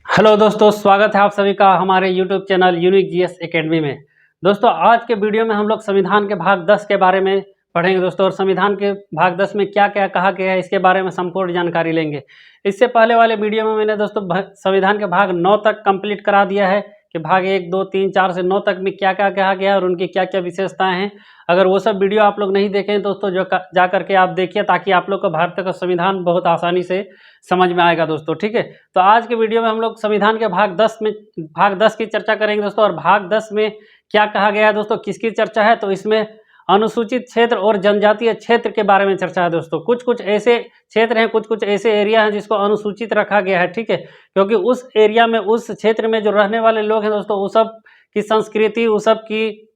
Hello दोस्तों, स्वागत है आप सभी का हमारे YouTube channel unique GS academy में। दोस्तों, आज के वीडियो में हम लोग संविधान के भाग 10 के बारे में पढ़ेंगे दोस्तों, और संविधान के भाग 10 में क्या क्या कहा गया है इसके बारे में संपूर्ण जानकारी लेंगे। इससे पहले वाले वीडियो में मैंने दोस्तों संविधान के भाग 9 तक कंप्लीट करा दिया है कि भाग 1, 2, 3, 4 से 9 तक में क्या क्या कहा गया है और उनकी क्या क्या विशेषताएं हैं। अगर वो सब वीडियो आप लोग नहीं देखें दोस्तों, जो जा करके आप देखिए, ताकि आप लोग को भारत का संविधान बहुत आसानी से समझ में आएगा दोस्तों। ठीक है, तो आज के वीडियो में हम लोग संविधान के भाग 10 की चर्चा करेंगे दोस्तों। और भाग 10 में क्या कहा गया है दोस्तों, किसकी चर्चा है, तो इसमें अनुसूचित क्षेत्र और जनजातीय क्षेत्र के बारे में चर्चा है दोस्तों। कुछ कुछ ऐसे क्षेत्र हैं, कुछ कुछ ऐसे एरिया हैं जिसको अनुसूचित रखा गया है। ठीक है, क्योंकि उस एरिया में, उस क्षेत्र में जो रहने वाले लोग हैं दोस्तों, वो सब की संस्कृति, वो सब की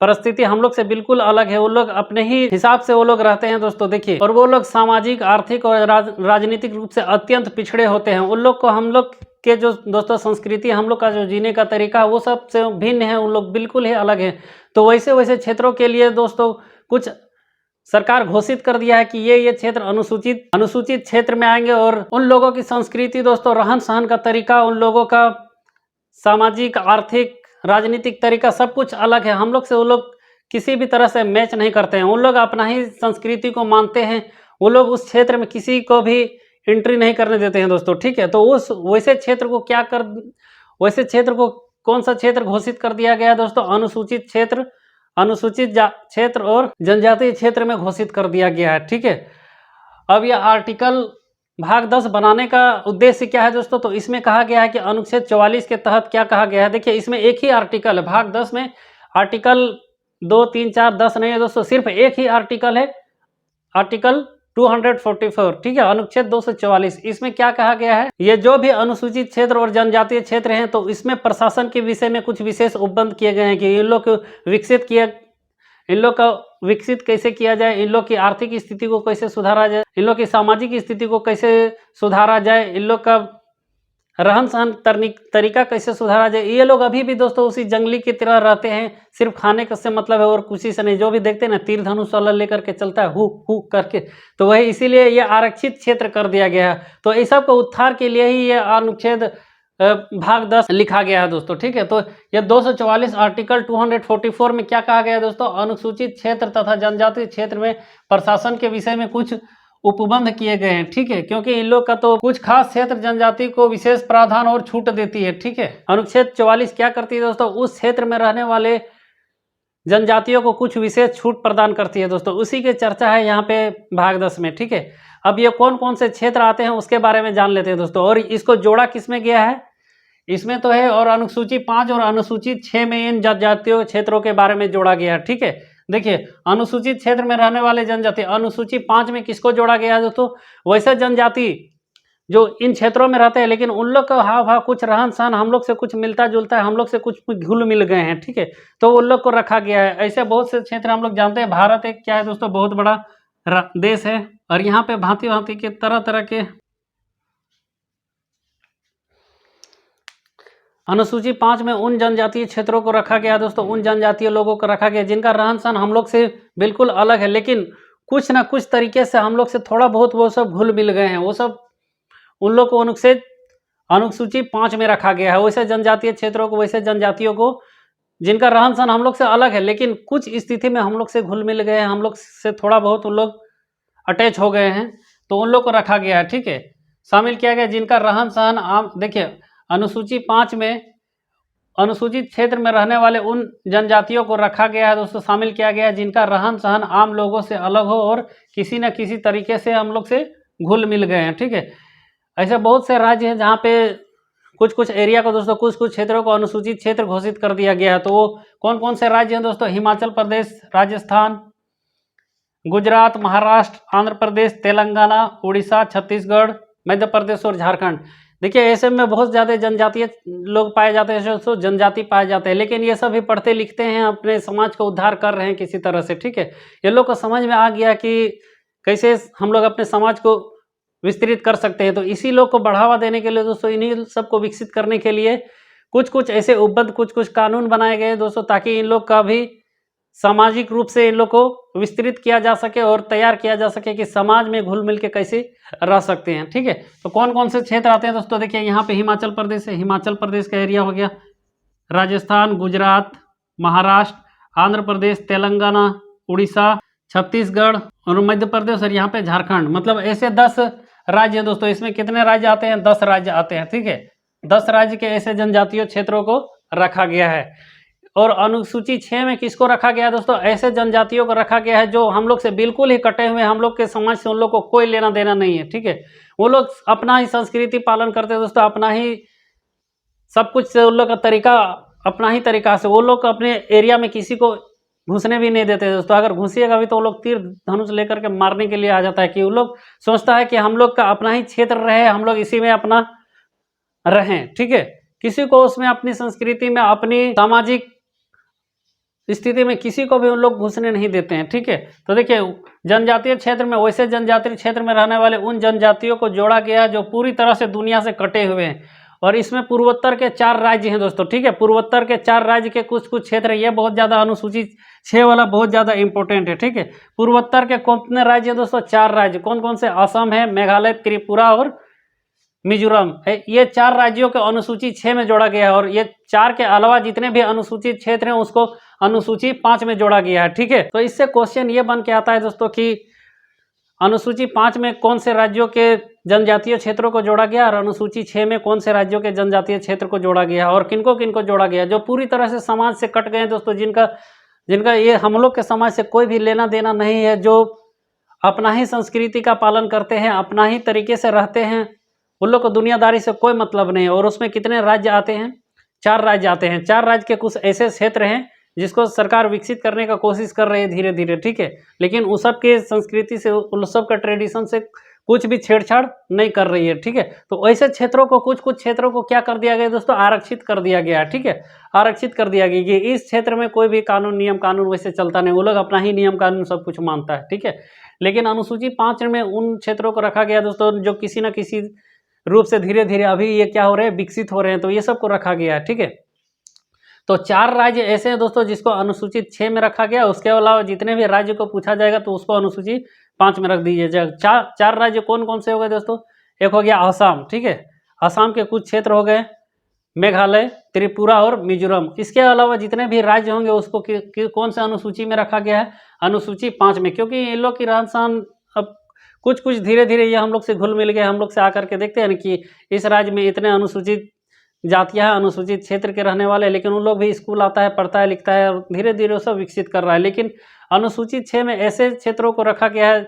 परिस्थिति हम लोग से बिल्कुल अलग है। वो लोग अपने ही हिसाब से वो लोग रहते हैं दोस्तों। देखिए, और वो लोग सामाजिक, आर्थिक और राजनीतिक रूप से अत्यंत पिछड़े होते हैं। उन लोग को हम लोग के जो दोस्तों संस्कृति, हम लोग का जो जीने का तरीका है, वो सब से भिन्न है। उन लोग बिल्कुल ही अलग है। तो वैसे वैसे क्षेत्रों के लिए दोस्तों कुछ सरकार घोषित कर दिया है कि ये क्षेत्र अनुसूचित क्षेत्र में आएंगे। और उन लोगों की संस्कृति दोस्तों, रहन सहन का तरीका, उन लोगों का सामाजिक, आर्थिक, राजनीतिक तरीका सब कुछ अलग है। हम लोग से वो लोग किसी भी तरह से मैच नहीं करते हैं। उन लोग अपना ही संस्कृति को मानते हैं। वो लोग उस क्षेत्र में किसी को भी एंट्री नहीं करने देते हैं दोस्तों। ठीक है, तो उस वैसे क्षेत्र को कौन सा क्षेत्र घोषित कर दिया गया है दोस्तों, अनुसूचित क्षेत्र और जनजातीय क्षेत्र में घोषित कर दिया गया है। ठीक है, अब यह आर्टिकल भाग 10 बनाने का उद्देश्य क्या है दोस्तों, तो इसमें कहा गया है कि अनुच्छेद 44 के तहत क्या कहा गया है। देखिए, इसमें एक ही आर्टिकल है भाग 10 में। आर्टिकल 2, 3, 4, 10 नहीं है दोस्तों, सिर्फ एक ही आर्टिकल है, आर्टिकल 244। ठीक है, अनुच्छेद 244। इसमें क्या कहा गया है, ये जो भी अनुसूचित क्षेत्र और जनजातीय क्षेत्र हैं, तो इसमें प्रशासन के विषय में कुछ विशेष उपबंध किए गए हैं कि इन लोग का विकसित कैसे किया जाए, इन लोग की आर्थिक स्थिति को कैसे सुधारा जाए, इन लोग की सामाजिक स्थिति को कैसे सुधारा जाए, इन लोग का रहन सहन तरीका कैसे सुधारा जाए। ये लोग अभी भी दोस्तों उसी जंगली की तरह रहते हैं, सिर्फ खाने का से मतलब है और कुछ से नहीं। जो भी देखते हैं ना, तीर धनुष वाला लेकर के चलता है, हु करके, तो वही इसीलिए ये आरक्षित क्षेत्र कर दिया गया है। तो इस सब को उद्धार के लिए ही ये अनुच्छेद भाग 10 लिखा गया है दोस्तों। ठीक है, तो ये 244 आर्टिकल 244 में क्या कहा गया है दोस्तों, अनुसूचित क्षेत्र तथा जनजातीय क्षेत्र में प्रशासन के विषय में कुछ उपबंध किए गए हैं। ठीक है, क्योंकि इन लोग का तो कुछ खास क्षेत्र जनजाति को विशेष प्रावधान और छूट देती है। ठीक है, अनुच्छेद 44 क्या करती है दोस्तों, उस क्षेत्र में रहने वाले जनजातियों को कुछ विशेष छूट प्रदान करती है दोस्तों। उसी की चर्चा है यहाँ पे भाग 10 में। ठीक है, अब ये कौन कौन से क्षेत्र आते हैं उसके बारे में जान लेते हैं दोस्तों। और इसको जोड़ा किसमें गया है, इसमें तो है, और अनुसूची 5 और अनुसूचित 6 में इन जनजातीय क्षेत्रों के बारे में जोड़ा गया है। ठीक है, देखिए, अनुसूचित क्षेत्र में रहने वाले जनजाति, अनुसूची 5 में किसको जोड़ा गया है दोस्तों, वैसे जनजाति जो इन क्षेत्रों में रहते हैं, लेकिन उन लोग का हाव भाव, कुछ रहन सहन हम लोग से कुछ मिलता जुलता है, हम लोग से कुछ घुल मिल गए हैं। ठीक है, तो उन लोग को रखा गया है। ऐसे बहुत से क्षेत्र हम लोग जानते हैं। भारत एक क्या है दोस्तों, बहुत बड़ा देश है, और यहाँ पे भांति भांति के तरह तरह के अनुसूची 5 में उन जनजातीय क्षेत्रों को रखा गया दोस्तों, उन जनजातीय लोगों को रखा गया जिनका रहन सहन हम लोग से बिल्कुल अलग है, लेकिन कुछ ना कुछ तरीके से हम लोग से थोड़ा बहुत वो सब घुल मिल गए हैं। वो सब उन लोग को अनुसूची 5 में रखा गया है। वैसे जनजातीय क्षेत्रों को, वैसे जनजातियों को जिनका रहन सहन हम लोग से अलग है, लेकिन कुछ स्थिति में हम लोग से घुल मिल गए हैं, हम लोग से थोड़ा बहुत उन लोग अटैच हो गए हैं, तो उन लोग को रखा गया है। ठीक है, शामिल किया गया जिनका रहन सहन आम, देखिए, अनुसूची 5 में अनुसूचित क्षेत्र में रहने वाले उन जनजातियों को रखा गया है दोस्तों, शामिल किया गया है जिनका रहन सहन आम लोगों से अलग हो और किसी न किसी तरीके से हम लोग से घुल मिल गए हैं। ठीक है, ऐसे बहुत से राज्य हैं जहाँ पे कुछ कुछ एरिया को दोस्तों, कुछ कुछ क्षेत्रों को अनुसूचित क्षेत्र घोषित कर दिया गया है। तो वो कौन कौन से राज्य हैं दोस्तों, हिमाचल प्रदेश, राजस्थान, गुजरात, महाराष्ट्र, आंध्र प्रदेश, तेलंगाना, उड़ीसा, छत्तीसगढ़, मध्य प्रदेश और झारखंड। देखिए, ऐसे में बहुत ज़्यादा जनजातीय लोग पाए जाते हैं, जो जनजाति पाए जाते हैं, लेकिन ये सब भी पढ़ते लिखते हैं, अपने समाज को उद्धार कर रहे हैं किसी तरह से। ठीक है, ये लोग को समझ में आ गया कि कैसे हम लोग अपने समाज को विस्तृत कर सकते हैं। तो इसी लोग को बढ़ावा देने के लिए दोस्तों, इन्हीं सबको विकसित करने के लिए कुछ कुछ ऐसे उपबंध, कुछ कुछ कानून बनाए गए दोस्तों, ताकि इन लोग का भी सामाजिक रूप से इन लोग को विस्तृत किया जा सके और तैयार किया जा सके कि समाज में घुल मिल के कैसे रह सकते हैं। ठीक है, तो कौन कौन से क्षेत्र आते हैं दोस्तों, देखिए यहाँ पे हिमाचल प्रदेश है, हिमाचल प्रदेश का एरिया हो गया, राजस्थान, गुजरात, महाराष्ट्र, आंध्र प्रदेश, तेलंगाना, उड़ीसा, छत्तीसगढ़ और मध्य प्रदेश और यहाँ पे झारखंड। मतलब ऐसे 10 राज्य हैं दोस्तों। इसमें कितने राज्य आते हैं? 10 राज्य आते हैं। ठीक है, 10 राज्य के ऐसे जनजातीय क्षेत्रों को रखा गया है। और अनुसूची 6 में किसको रखा गया है दोस्तों? ऐसे जनजातियों को रखा गया है जो हम लोग से बिल्कुल ही कटे हुए हैं, हम लोग के समाज से उन लोग को कोई लेना देना नहीं है। ठीक है, वो लोग अपना ही संस्कृति पालन करते हैं दोस्तों, अपना ही सब कुछ से उन लोग का तरीका, अपना ही तरीका से वो लोग अपने एरिया में किसी को घुसने भी नहीं देते दोस्तों। अगर घुसिएगा भी तो वो लोग तीर धनुष लेकर के मारने के लिए आ जाता है, कि वो लोग सोचता है कि हम लोग का अपना ही क्षेत्र रहे, हम लोग इसी में अपना रहें। ठीक है, किसी को उसमें अपनी संस्कृति में, अपनी सामाजिक स्थिति में किसी को भी उन लोग घुसने नहीं देते हैं। ठीक है, तो देखिए जनजातीय क्षेत्र में, वैसे जनजातीय क्षेत्र में रहने वाले उन जनजातियों को जोड़ा गया जो पूरी तरह से दुनिया से कटे हुए हैं। और इसमें पूर्वोत्तर के 4 राज्य हैं दोस्तों। ठीक है, पूर्वोत्तर के 4 राज्य के कुछ कुछ क्षेत्र, ये बहुत ज़्यादा अनुसूचित 6 वाला बहुत ज़्यादा इंपॉर्टेंट है। ठीक है, पूर्वोत्तर के कितने राज्य हैं दोस्तों? 4 राज्य। कौन कौन से? असम है, मेघालय, त्रिपुरा और मिजोरम है। ये 4 राज्यों को अनुसूची 6 में जोड़ा गया है। और ये 4 के अलावा जितने भी अनुसूचित क्षेत्र हैं उसको अनुसूची 5 में जोड़ा गया है। ठीक है, तो इससे क्वेश्चन ये बन के आता है दोस्तों कि अनुसूची 5 में कौन से राज्यों के जनजातीय क्षेत्रों को जोड़ा गया और अनुसूची 6 में कौन से राज्यों के जनजातीय क्षेत्र को जोड़ा गया और किनको किनको जोड़ा गया, जो पूरी तरह से समाज से कट गए हैं दोस्तों, जिनका ये हम लोग के समाज से कोई भी लेना देना नहीं है, जो अपना ही संस्कृति का पालन करते हैं, अपना ही तरीके से रहते हैं, उन लोग को दुनियादारी से कोई मतलब नहीं है। और उसमें कितने राज्य आते हैं? 4 राज्य आते हैं। 4 राज्य के कुछ ऐसे क्षेत्र हैं जिसको सरकार विकसित करने का कोशिश कर रही है धीरे धीरे। ठीक है, लेकिन उस सब के संस्कृति से, उन सब का ट्रेडिशन से कुछ भी छेड़छाड़ नहीं कर रही है। ठीक है, तो ऐसे क्षेत्रों को, कुछ कुछ क्षेत्रों को क्या कर दिया गया दोस्तों? आरक्षित कर दिया गया। ठीक है, आरक्षित कर दिया गया कि इस क्षेत्र में कोई भी कानून, नियम कानून वैसे चलता नहीं, वो लोग अपना ही नियम कानून सब कुछ मानता है। ठीक है, लेकिन अनुसूची 5 में उन क्षेत्रों को रखा गया दोस्तों जो किसी न किसी रूप से धीरे धीरे अभी ये क्या हो रहे हैं? विकसित हो रहे हैं। तो ये सब को रखा गया है। ठीक है, तो 4 राज्य ऐसे हैं दोस्तों जिसको अनुसूचित 6 में रखा गया। उसके अलावा जितने भी राज्य को पूछा जाएगा तो उसको अनुसूची 5 में रख दीजिए जाएगा। 4 राज्य कौन कौन से हो गए दोस्तों? एक हो गया असम। ठीक है, असम के कुछ क्षेत्र हो गए, मेघालय, त्रिपुरा और मिजोरम। इसके अलावा जितने भी राज्य होंगे उसको कौन से अनुसूची में रखा गया है? अनुसूची 5 में, क्योंकि इन लोग की रहन सहन अब कुछ कुछ धीरे धीरे ये हम लोग से घुल मिल गए। हम लोग से आकर के देखते हैं ना कि इस राज्य में इतने अनुसूचित जातियां हैं, अनुसूचित क्षेत्र के रहने वाले, लेकिन उन लोग भी स्कूल आता है, पढ़ता है, लिखता है और धीरे धीरे वो सब विकसित कर रहा है। लेकिन अनुसूचित 6 में ऐसे क्षेत्रों को रखा गया है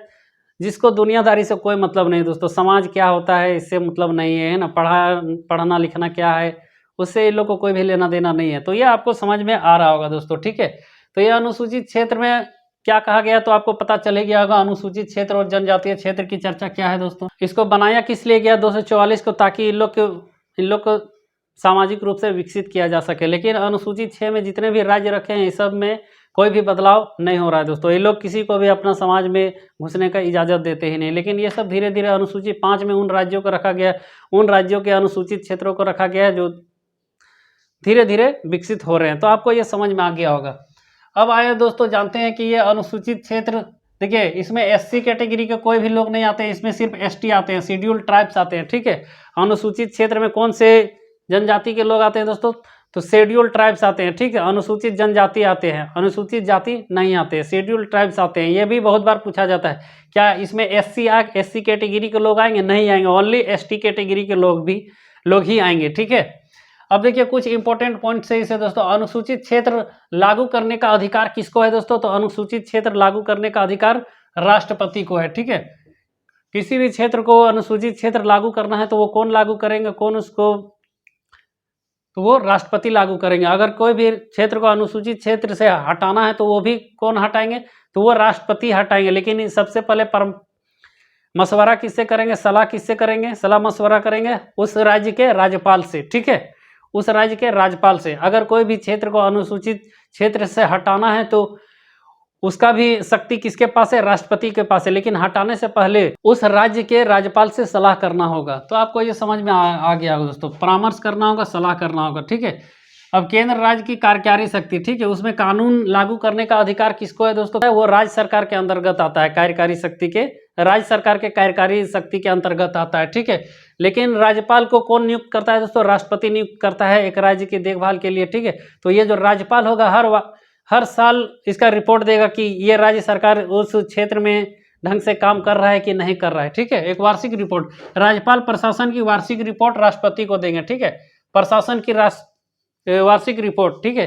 जिसको दुनियादारी से कोई मतलब नहीं दोस्तों। समाज क्या होता है इससे मतलब नहीं है ना, पढ़ना लिखना क्या है उससे इन लोग को कोई भी लेना देना नहीं है। तो ये आपको समझ में आ रहा होगा दोस्तों। ठीक है, तो ये अनुसूचित क्षेत्र में क्या कहा गया तो आपको पता चले गया होगा। अनुसूचित क्षेत्र और जनजातीय क्षेत्र की चर्चा क्या है दोस्तों। इसको बनाया किस लिए गया 244 को, ताकि इन लोग को सामाजिक रूप से विकसित किया जा सके। लेकिन अनुसूचित 6 में जितने भी राज्य रखे हैं इस सब में कोई भी बदलाव नहीं हो रहा है दोस्तों। ये लोग किसी को भी अपना समाज में घुसने का इजाज़त देते ही नहीं। लेकिन ये सब धीरे धीरे अनुसूची 5 में उन राज्यों को रखा गया, उन राज्यों के अनुसूचित क्षेत्रों को रखा गया है जो धीरे धीरे विकसित हो रहे हैं। तो आपको ये समझ में आ गया होगा। अब आए दोस्तों, जानते हैं कि ये अनुसूचित क्षेत्र, देखिए इसमें एससी कैटेगरी के कोई भी लोग नहीं आते हैं, इसमें सिर्फ एसटी आते हैं, शेड्यूल्ड ट्राइब्स आते हैं। ठीक है, अनुसूचित क्षेत्र में कौन से जनजाति के लोग आते हैं दोस्तों? तो शेड्यूल्ड ट्राइब्स आते हैं। ठीक है, अनुसूचित जनजाति आते हैं, अनुसूचित जाति नहीं आते हैं, शेड्यूल्ड ट्राइब्स आते हैं। ये भी बहुत बार पूछा जाता है, क्या इसमें एससी कैटेगरी के लोग आएंगे? नहीं आएंगे, ओनली एसटी कैटेगरी के लोग ही आएंगे। ठीक है, अब देखिए कुछ इंपॉर्टेंट पॉइंट्स है इसे दोस्तों। अनुसूचित क्षेत्र लागू करने का अधिकार किसको है दोस्तों? तो अनुसूचित क्षेत्र लागू करने का अधिकार राष्ट्रपति को है। ठीक है, किसी भी क्षेत्र को अनुसूचित क्षेत्र लागू करना है तो वो कौन लागू करेंगे, तो वो राष्ट्रपति लागू करेंगे। अगर कोई भी क्षेत्र को अनुसूचित क्षेत्र से हटाना है तो वो भी कौन हटाएंगे? तो वो राष्ट्रपति हटाएंगे। लेकिन सबसे पहले मशवरा किससे करेंगे, सलाह किससे करेंगे? सलाह मशवरा करेंगे उस राज्य के राज्यपाल से। ठीक है, उस राज्य के राज्यपाल से। अगर कोई भी क्षेत्र को अनुसूचित क्षेत्र से हटाना है तो उसका भी शक्ति किसके पास है? राष्ट्रपति के पास है। लेकिन हटाने से पहले उस राज्य के राज्यपाल से सलाह करना होगा। तो आपको ये समझ में आ गया होगा दोस्तों, परामर्श करना होगा, सलाह करना होगा। ठीक है, अब केंद्र राज्य की कार्यकारी शक्ति, ठीक है, उसमें कानून लागू करने का अधिकार किसको है दोस्तों? वो राज्य सरकार के अंतर्गत आता है, कार्यकारी शक्ति के, राज्य सरकार के कार्यकारी शक्ति के अंतर्गत आता है, ठीक है। लेकिन राज्यपाल को कौन नियुक्त करता है दोस्तों? राष्ट्रपति नियुक्त करता है एक राज्य की देखभाल के लिए, ठीक है। तो ये जो राज्यपाल होगा हर साल इसका रिपोर्ट देगा कि ये राज्य सरकार उस क्षेत्र में ढंग से काम कर रहा है कि नहीं कर रहा है, ठीक है। एक वार्षिक रिपोर्ट, राज्यपाल प्रशासन की वार्षिक रिपोर्ट राष्ट्रपति को देंगे, ठीक है, प्रशासन की वार्षिक रिपोर्ट, ठीक है,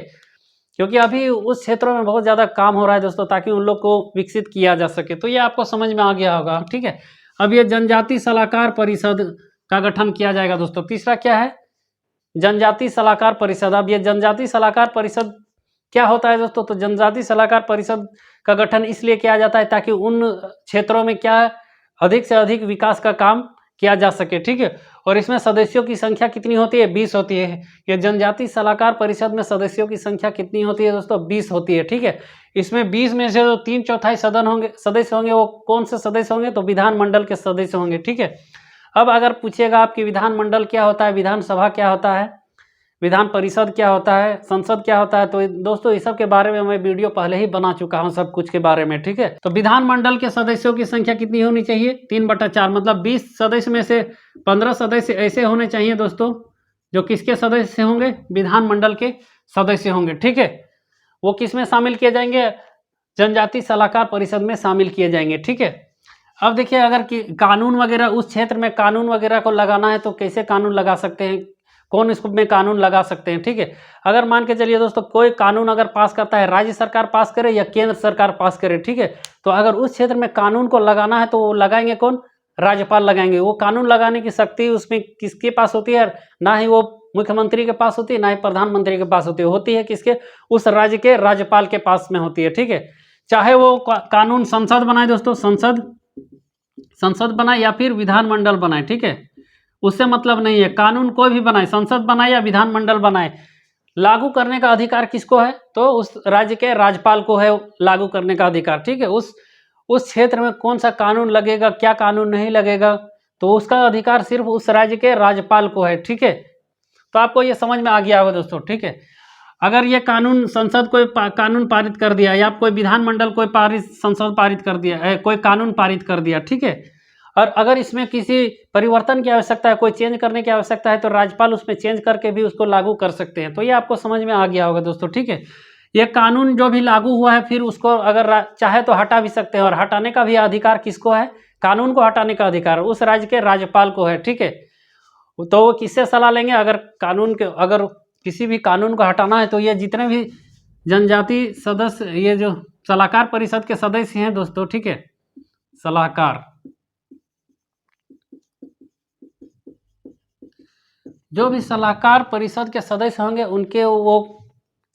क्योंकि अभी उस क्षेत्रों में बहुत ज़्यादा काम हो रहा है दोस्तों, ताकि उन लोग को विकसित किया जा सके। तो ये आपको समझ में आ गया होगा, ठीक है। अब ये जनजाति सलाहकार परिषद का गठन किया जाएगा दोस्तों। तीसरा क्या है? जनजाति सलाहकार परिषद। अब ये जनजाति सलाहकार परिषद क्या होता है दोस्तों? तो जनजाति सलाहकार परिषद का गठन इसलिए किया जाता है ताकि उन क्षेत्रों में क्या अधिक से अधिक विकास का काम किया जा सके, ठीक है। और इसमें सदस्यों की संख्या कितनी होती है? 20 होती है। ये जनजाति सलाहकार परिषद में सदस्यों की संख्या कितनी होती है दोस्तों? 20 होती है, ठीक है। इसमें 20 में से जो 3/4 सदस्य होंगे वो कौन से सदस्य होंगे? तो विधानमंडल के सदस्य होंगे, ठीक है। अब अगर पूछिएगा आपकी विधानमंडल क्या होता है, विधानसभा क्या होता है, विधान परिषद क्या होता है, संसद क्या होता है, तो दोस्तों इस सब के बारे में मैं वीडियो पहले ही बना चुका हूं सब कुछ के बारे में, ठीक है। तो विधानमंडल के सदस्यों की संख्या कितनी होनी चाहिए? 3/4, मतलब 20 सदस्य में से 15 सदस्य ऐसे होने चाहिए दोस्तों जो किसके सदस्य होंगे? विधानमंडल के सदस्य होंगे, ठीक है। वो किस में शामिल किए जाएंगे? जनजाति सलाहकार परिषद में शामिल किए जाएंगे, ठीक है। अब देखिए, अगर कानून वगैरह उस क्षेत्र में कानून वगैरह को लगाना है तो कैसे कानून लगा सकते हैं, कौन इसको में कानून लगा सकते हैं, ठीक है। अगर मान के चलिए दोस्तों कोई कानून अगर पास करता है, राज्य सरकार पास करे या केंद्र सरकार पास करे, ठीक है, तो अगर उस क्षेत्र में कानून को लगाना है तो वो लगाएंगे कौन? राज्यपाल लगाएंगे। वो कानून लगाने की शक्ति उसमें किसके पास होती है? ना ही वो मुख्यमंत्री के पास होती है, ना ही प्रधानमंत्री के पास होती है किसके? उस राज्य के राज्यपाल के पास में होती है, ठीक है। चाहे वो कानून संसद बनाए दोस्तों, संसद बनाए या फिर विधानमंडल बनाए, ठीक है, उससे मतलब नहीं है। कानून कोई भी बनाए, संसद बनाए या विधानमंडल बनाए, लागू करने का अधिकार किसको है? तो उस राज्य के राज्यपाल को है लागू करने का अधिकार, ठीक है। उस क्षेत्र में कौन सा कानून लगेगा, क्या कानून नहीं लगेगा, तो उसका अधिकार सिर्फ उस राज्य के राज्यपाल को है, ठीक है। तो आपको ये समझ में आ गया होगा दोस्तों, ठीक है। अगर ये कानून संसद कोई कानून पारित कर दिया या कोई विधानमंडल कोई संसद पारित कर दिया, कोई कानून पारित कर दिया, ठीक है, और अगर इसमें किसी परिवर्तन की आवश्यकता है, कोई चेंज करने की आवश्यकता है, तो राज्यपाल उसमें चेंज करके भी उसको लागू कर सकते हैं। तो ये आपको समझ में आ गया होगा दोस्तों, ठीक है। ये कानून जो भी लागू हुआ है फिर उसको अगर चाहे तो हटा भी सकते हैं, और हटाने का भी अधिकार किसको है? कानून को हटाने का अधिकार उस राज्य के राज्यपाल को है, ठीक है। तो वो किससे सलाह लेंगे? अगर किसी भी कानून को हटाना है तो ये जितने भी जनजाति सदस्य, ये जो सलाहकार परिषद के सदस्य हैं दोस्तों, ठीक है, सलाहकार, जो भी सलाहकार परिषद के सदस्य होंगे उनके वो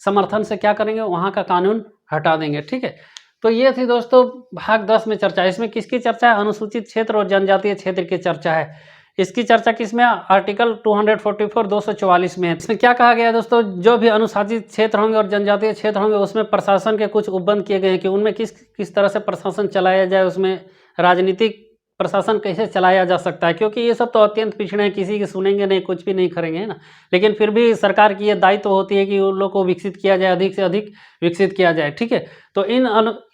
समर्थन से क्या करेंगे? वहां का कानून हटा देंगे, ठीक है। तो ये थी दोस्तों भाग 10 में चर्चा। इसमें किसकी चर्चा है? अनुसूचित क्षेत्र और जनजातीय क्षेत्र की चर्चा है। इसकी चर्चा किसमें? आर्टिकल 244 244 में है। इसमें क्या कहा गया है दोस्तों? जो भी अनुसूचित क्षेत्र होंगे और जनजातीय क्षेत्र होंगे उसमें प्रशासन के कुछ उपबंध किए गए हैं कि उनमें किस तरह से प्रशासन चलाया जाए, उसमें राजनीतिक प्रशासन कैसे चलाया जा सकता है, क्योंकि ये सब तो अत्यंत पिछड़े हैं, किसी की सुनेंगे नहीं, कुछ भी नहीं करेंगे, है ना। लेकिन फिर भी सरकार की ये दायित्व होती है कि उन लोग को विकसित किया जाए, अधिक से अधिक विकसित किया जाए, ठीक है। तो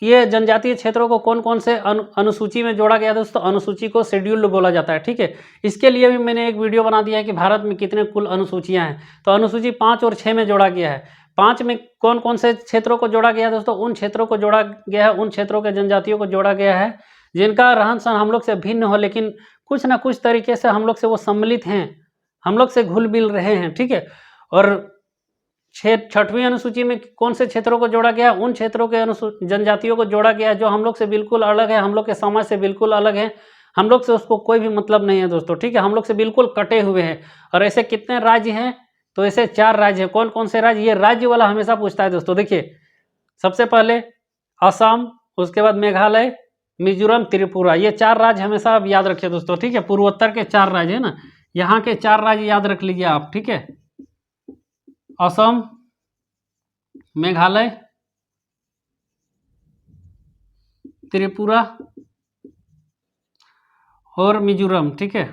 ये जनजातीय क्षेत्रों को कौन कौन से अनुसूची में जोड़ा गया दोस्तों? अनुसूची को शेड्यूल्ड बोला जाता है, ठीक है। इसके लिए भी मैंने एक वीडियो बना दिया है कि भारत में कितने कुल अनुसूचियाँ हैं। तो अनुसूची 5 और 6 में जोड़ा गया है। 5 में कौन कौन से क्षेत्रों को जोड़ा गया है दोस्तों? उन क्षेत्रों को जोड़ा गया है, उन क्षेत्रों के जनजातियों को जोड़ा गया है जिनका रहन सहन हम लोग से भिन्न हो, लेकिन कुछ ना कुछ तरीके से हम लोग से वो सम्मिलित हैं, हम लोग से घुल मिल रहे हैं, ठीक है। और 6वीं अनुसूची में कौन से क्षेत्रों को जोड़ा गया? उन क्षेत्रों के जनजातियों को जोड़ा गया जो हम लोग से बिल्कुल अलग है, हम लोग के समाज से बिल्कुल अलग है, हम लोग से उसको कोई भी मतलब नहीं है दोस्तों, ठीक है। हम लोग से बिल्कुल कटे हुए हैं। और ऐसे कितने राज्य हैं? तो ऐसे 4 राज्य हैं। कौन कौन से राज्य? ये राज्य वाला हमेशा पूछता है दोस्तों। देखिए, सबसे पहले असम, उसके बाद मेघालय, मिजोरम, त्रिपुरा, ये 4 राज्य हमेशा आप याद रखिए दोस्तों, ठीक है। पूर्वोत्तर के 4 राज्य है ना, यहाँ के 4 राज्य याद रख लीजिए आप, ठीक है। असम, मेघालय, त्रिपुरा और मिजोरम, ठीक है।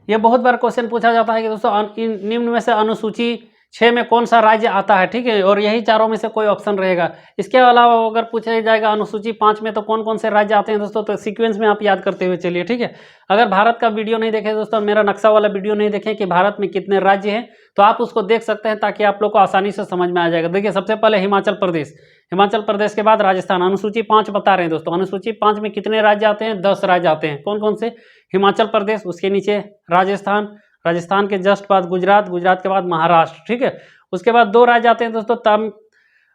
ये बहुत बार क्वेश्चन पूछा जाता है कि दोस्तों निम्न में से अनुसूची 6 में कौन सा राज्य आता है, ठीक है, और यही चारों में से कोई ऑप्शन रहेगा। इसके अलावा अगर पूछा जाएगा अनुसूची 5 में तो कौन कौन से राज्य आते हैं दोस्तों, तो सीक्वेंस में आप याद करते हुए चलिए, ठीक है। अगर भारत का वीडियो नहीं देखे दोस्तों, मेरा नक्शा वाला वीडियो नहीं देखें कि भारत में कितने राज्य हैं, तो आप उसको देख सकते हैं ताकि आप लोग को आसानी से समझ में आ जाएगा। देखिए सबसे पहले हिमाचल प्रदेश, हिमाचल प्रदेश के बाद राजस्थान, अनुसूची 5 बता रहे हैं दोस्तों। अनुसूची 5 में कितने राज्य आते हैं, 10 राज्य आते हैं। कौन कौन से, हिमाचल प्रदेश, उसके नीचे राजस्थान, राजस्थान के जस्ट बाद गुजरात, गुजरात के बाद महाराष्ट्र, ठीक है। उसके बाद 2 राज्य आते हैं दोस्तों,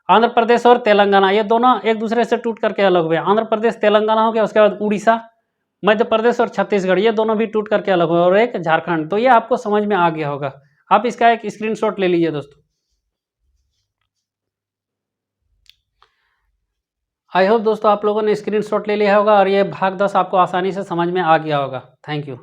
आंध्र प्रदेश और तेलंगाना। ये दोनों एक दूसरे से टूट करके अलग हुए, आंध्र प्रदेश तेलंगाना हो गया। उसके बाद उड़ीसा, मध्य प्रदेश और छत्तीसगढ़, ये दोनों भी टूट करके अलग हुए, और एक झारखंड। तो ये आपको समझ में आ गया होगा। आप इसका एक स्क्रीनशॉट ले लीजिए दोस्तों। आई होप दोस्तों आप लोगों ने स्क्रीनशॉट ले लिया होगा और ये भाग 10 आपको आसानी से समझ में आ गया होगा। Thank you.